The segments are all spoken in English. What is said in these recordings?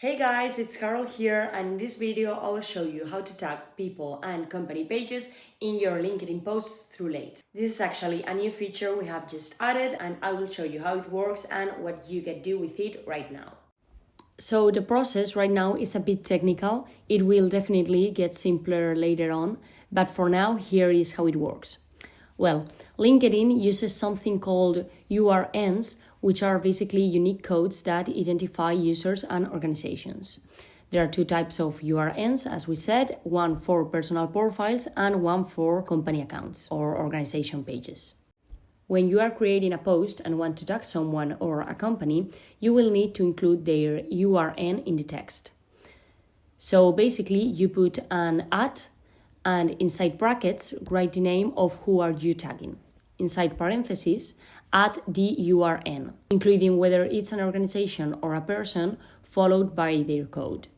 Hey guys, it's Carol here, and in this video I will show you how to tag people and company pages in your LinkedIn posts through Late. This is actually a new feature we have just added, and I will show you how it works and what you can do with it right now. So the process right now is a bit technical. It will definitely get simpler later on, but for now here is how it works. Well, LinkedIn uses something called URNs, which are basically unique codes that identify users and organizations. There are two types of URNs, as we said, one for personal profiles and one for company accounts or organization pages. When you are creating a post and want to tag someone or a company, you will need to include their URN in the text. So basically, you put an @ and inside brackets, write the name of who are you tagging. Inside parentheses, add the URN, including whether it's an organization or a person, followed by their code.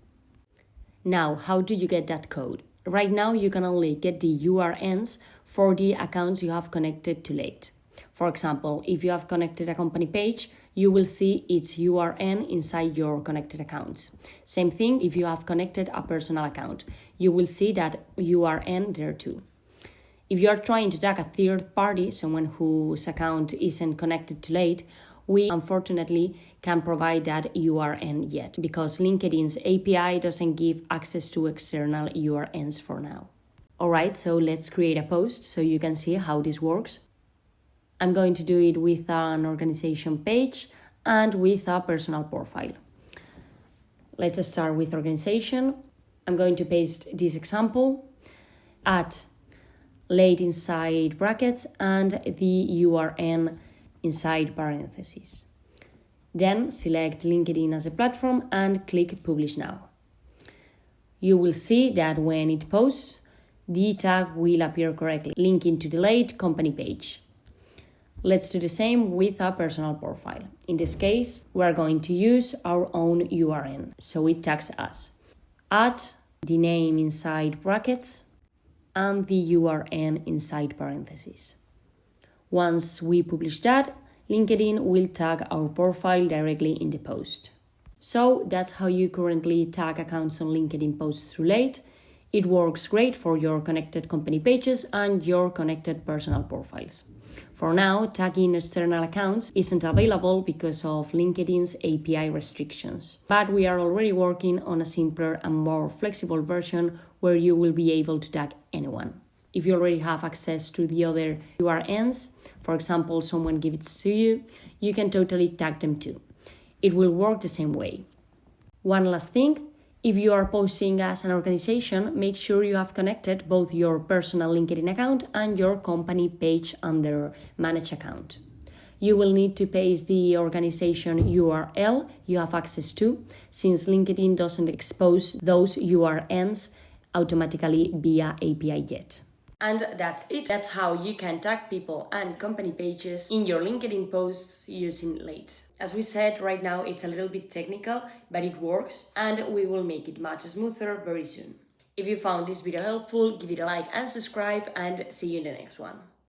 Now, how do you get that code? Right now, you can only get the URNs for the accounts you have connected to Late. For example, if you have connected a company page, you will see its URN inside your connected accounts. Same thing if you have connected a personal account. You will see that URN there too. If you are trying to tag a third party, someone whose account isn't connected to Late, we unfortunately can't provide that URN yet because LinkedIn's API doesn't give access to external URNs for now. Alright, so let's create a post so you can see how this works. I'm going to do it with an organization page and with a personal profile. Let's start with organization. I'm going to paste this example, add Late inside brackets and the URN inside parentheses. Then select LinkedIn as a platform and click Publish Now. You will see that when it posts, the tag will appear correctly, linking to the Late company page. Let's do the same with a personal profile. In this case, we are going to use our own URN, so it tags us. Add the name inside brackets and the URN inside parentheses. Once we publish that, LinkedIn will tag our profile directly in the post. So that's how you currently tag accounts on LinkedIn posts through Late. It works great for your connected company pages and your connected personal profiles. For now, tagging external accounts isn't available because of LinkedIn's API restrictions, but we are already working on a simpler and more flexible version where you will be able to tag anyone. If you already have access to the other URNs, for example, someone gives it to you, you can totally tag them too. It will work the same way. One last thing. If you are posting as an organization, make sure you have connected both your personal LinkedIn account and your company page under Manage Account. You will need to paste the organization URL you have access to, since LinkedIn doesn't expose those URNs automatically via API yet. And that's it. That's how you can tag people and company pages in your LinkedIn posts using Late. As we said, right now it's a little bit technical, but it works and we will make it much smoother very soon. If you found this video helpful, give it a like and subscribe, and see you in the next one.